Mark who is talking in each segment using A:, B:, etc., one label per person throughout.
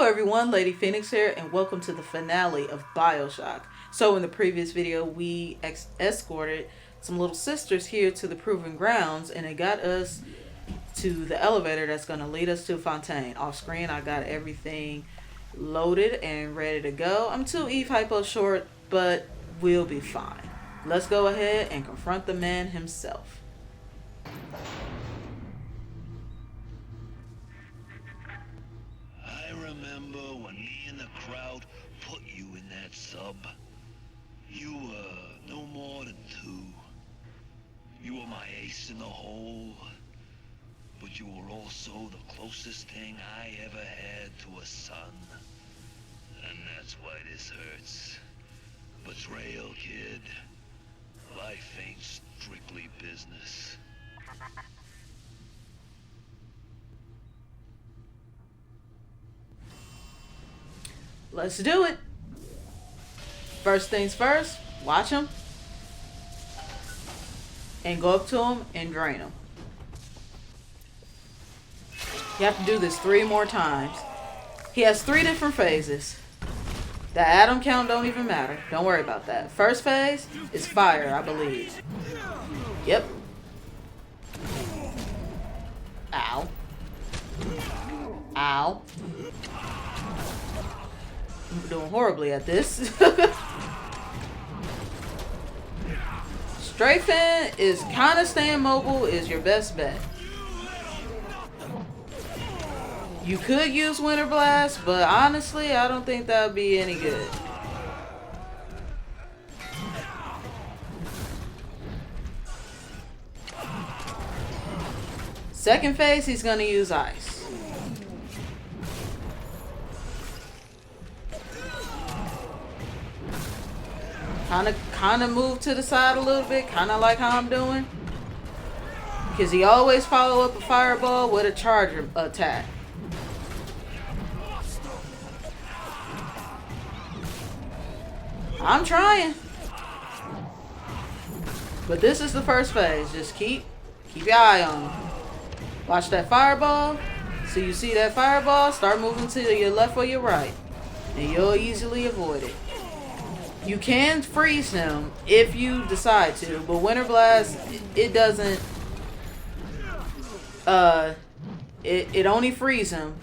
A: everyone, LadyPhoenix here, and welcome to the finale of BioShock. So in the previous video, we escorted some little sisters here to the Proving Grounds, and it got us to the elevator that's going to lead us to Fontaine. Off screen, I got everything loaded and ready to go. I'm too Eve hypo short, but we'll be fine. Let's go ahead and confront the man himself.
B: Put you in that sub. You were no more than two. You were my ace in the hole, but you were also the closest thing I ever had to a son. And that's why this hurts. Betrayal, kid. Life ain't strictly business.
A: Let's do it. First things first, watch him and go up to him and drain him. You have to do this 3 more times. He has 3 different phases. The atom count don't even matter. Don't worry about that. First phase is fire, I believe. Yep. Ow. Ow. I'm doing horribly at this. Strafing is kind of staying mobile is your best bet. You could use Winter Blast, but honestly, I don't think that would be any good. Second phase, he's going to use Ice. Kind of move to the side a little bit, kind of like how I'm doing. Because he always follow up a fireball with a charger attack. I'm trying. But this is the first phase. Just keep your eye on him. Watch that fireball. So you see that fireball, start moving to your left or your right. And you'll easily avoid it. You can freeze him if you decide to, but Winter Blast, it doesn't, it only frees him.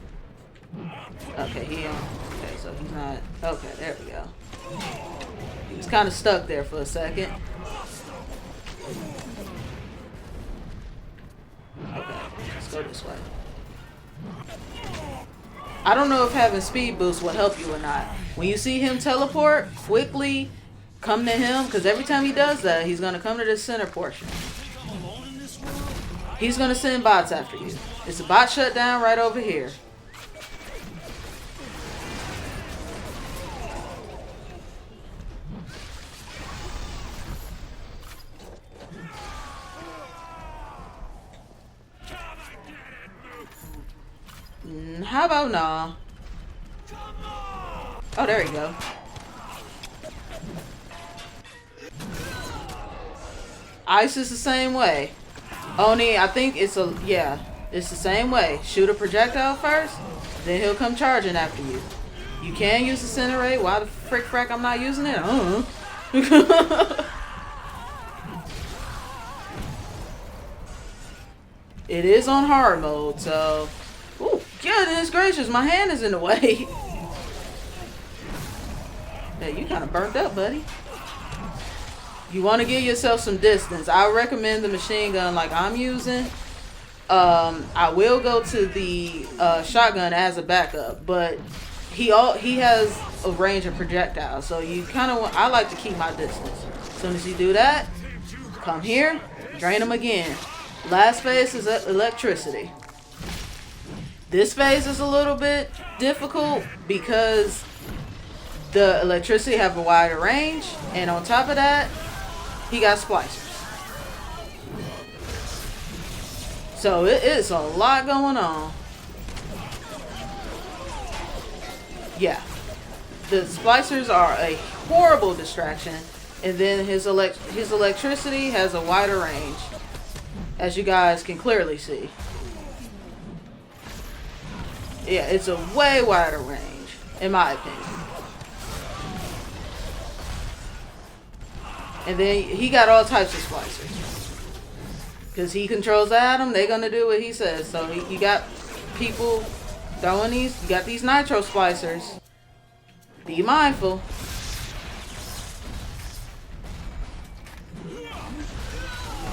A: Okay, okay, so he's not, okay, there we go. He was kind of stuck there for a second. Okay, let's go this way. I don't know if having speed boost will help you or not. When you see him teleport, quickly come to him, because every time he does that, he's going to come to this center portion. He's going to send bots after you. It's a bot shutdown right over here. How about nah? Oh, there you go. Ice is the same way. Only, I think it's it's the same way. Shoot a projectile first, then he'll come charging after you. You can use Incinerate. Why the frack I'm not using it? I don't know. It is on hard mode, so... Ooh, goodness gracious, my hand is in the way. Yeah, you kind of burnt up, buddy. You want to give yourself some distance. I recommend the machine gun like I'm using. I will go to the shotgun as a backup, but he has a range of projectiles, so you kind of want. I like to keep my distance. As soon as you do that, come here, drain them again. Last phase is electricity. This phase is a little bit difficult because the electricity have a wider range, and on top of that, he got splicers. So it is a lot going on. Yeah. The splicers are a horrible distraction, and then his electricity has a wider range, as you guys can clearly see. Yeah, it's a way wider range. in my opinion. And then he got all types of splicers. Because he controls the atom, they're going to do what he says. So you got people throwing these, you got these nitro splicers. Be mindful.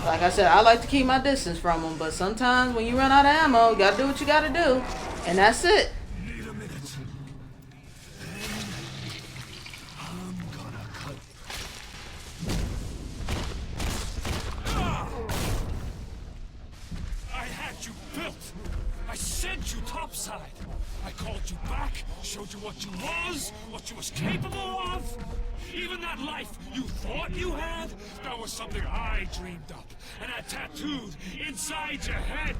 A: Like I said, I like to keep my distance from them, but sometimes when you run out of ammo, you gotta do what you gotta do. And that's it.
B: Need a minute. I'm gonna cut. I had you built. I sent you topside. I called you back, showed you what you was capable of. Even that life you thought you had, that was something I dreamed up and I tattooed inside your head.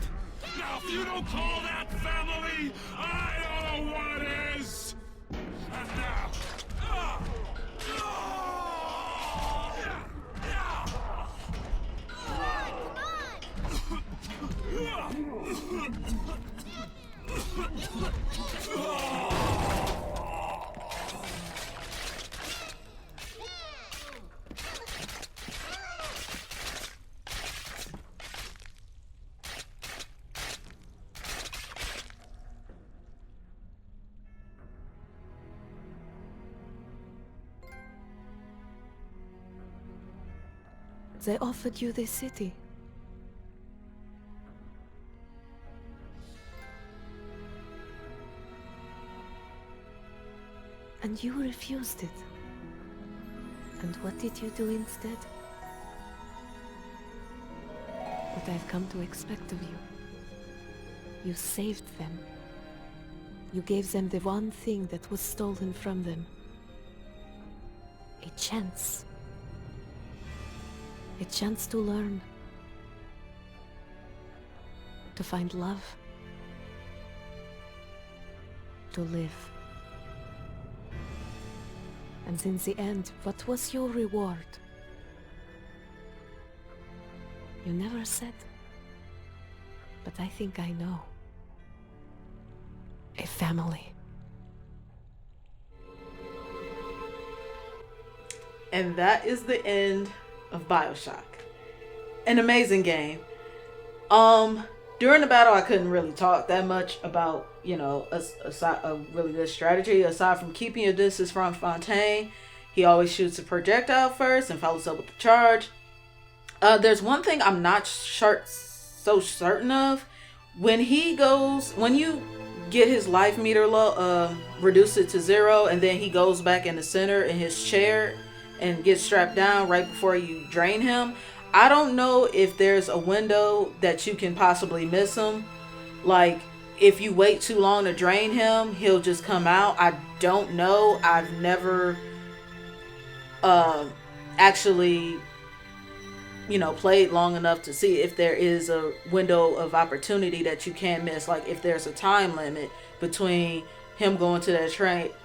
B: Now, if you don't call that family, I don't know what is. And now,
C: They offered you this city. And you refused it. And what did you do instead? What I've come to expect of you. You saved them. You gave them the one thing that was stolen from them. A chance. A chance to learn. To find love. To live. And in the end, what was your reward? You never said. But I think I know. A family.
A: And that is the end of BioShock. An amazing game. During the battle, I couldn't really talk that much about, a really good strategy. Aside from keeping your distance from Fontaine, he always shoots a projectile first and follows up with the charge. There's one thing I'm not so certain of. When you get his life meter low, reduce it to 0, and then he goes back in the center in his chair and gets strapped down right before you drain him. I don't know if there's a window that you can possibly miss him. Like, if you wait too long to drain him, he'll just come out. I don't know. I've never actually, played long enough to see if there is a window of opportunity that you can miss. Like, if there's a time limit between him going to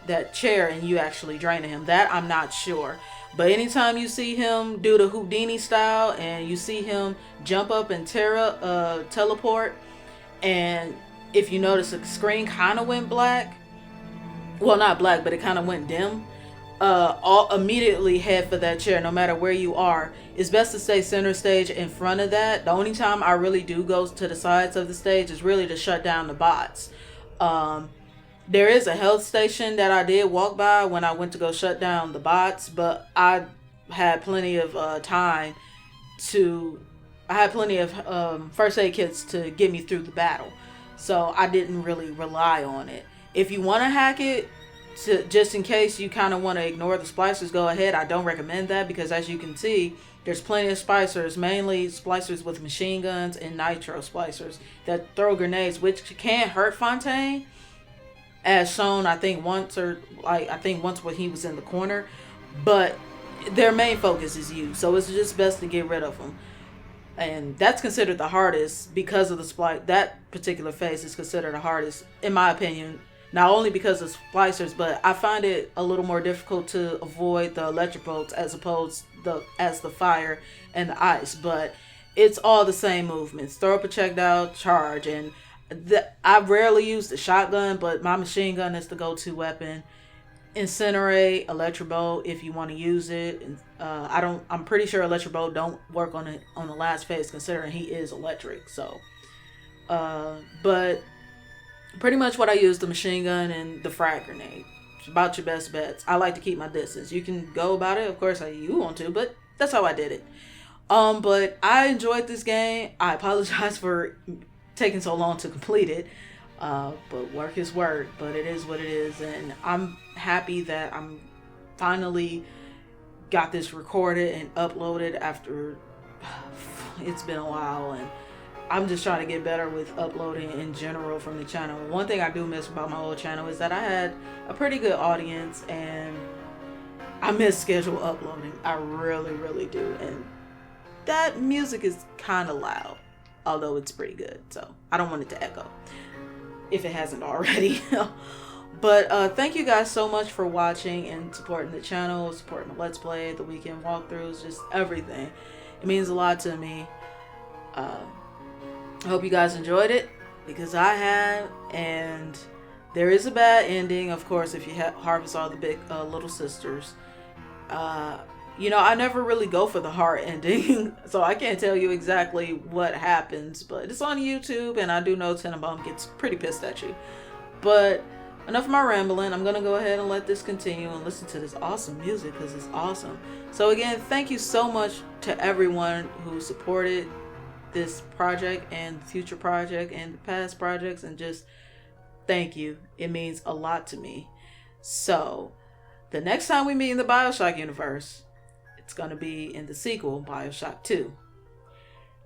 A: that chair and you actually draining him. That I'm not sure. But anytime you see him do the Houdini style and you see him jump up and teleport, and if you notice the screen kind of went black, well, not black, but it kind of went dim, immediately head for that chair no matter where you are. It's best to stay center stage in front of that. The only time I really do go to the sides of the stage is really to shut down the bots. There is a health station that I did walk by when I went to go shut down the bots, but I had plenty of first aid kits to get me through the battle. So I didn't really rely on it. If you want to hack it, just in case you kind of want to ignore the splicers, go ahead. I don't recommend that because, as you can see, there's plenty of splicers, mainly splicers with machine guns and nitro splicers that throw grenades, which can hurt Fontaine. As shown, I think once when he was in the corner, but their main focus is you, so it's just best to get rid of them. And that's considered the hardest because of the splice. That particular phase is considered the hardest, in my opinion, not only because of splicers, but I find it a little more difficult to avoid the electric bolts as the fire and the ice. But it's all the same movements: throw a projectile, charge, and I rarely use the shotgun, but my machine gun is the go-to weapon. Incinerate, Electrobolt if you want to use it. And I'm pretty sure Electrobolt don't work on the last phase, considering he is electric. So, but pretty much what I use, the machine gun and the frag grenade. It's about your best bets. I like to keep my distance. You can go about it, of course, how you want to, but that's how I did it. But I enjoyed this game. I apologize for taking so long to complete it. But work is work, but it is what it is, and I'm happy that I'm finally got this recorded and uploaded after it's been a while, and I'm just trying to get better with uploading in general from the channel. One thing I do miss about my old channel is that I had a pretty good audience, and I miss schedule uploading. I really, really do, and that music is kind of loud, although it's pretty good, so I don't want it to echo if it hasn't already. But thank you guys so much for watching and supporting the channel, supporting the Let's Play, the weekend walkthroughs, just everything. It means a lot to me. I hope you guys enjoyed it, because I have, and there is a bad ending, of course, if you harvest all the big little sisters. You know, I never really go for the hard ending, so I can't tell you exactly what happens, but it's on YouTube, and I do know Tenenbaum gets pretty pissed at you. But enough of my rambling. I'm going to go ahead and let this continue and listen to this awesome music, because it's awesome. So again, thank you so much to everyone who supported this project and the future project and the past projects, and just thank you. It means a lot to me. So the next time we meet in the BioShock universe, it's going to be in the sequel, BioShock 2.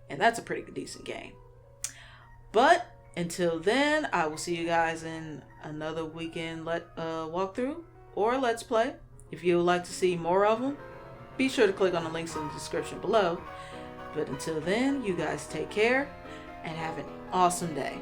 A: And that's a pretty decent game. But until then, I will see you guys in another weekend walkthrough or Let's Play. If you would like to see more of them, be sure to click on the links in the description below. But until then, you guys take care and have an awesome day.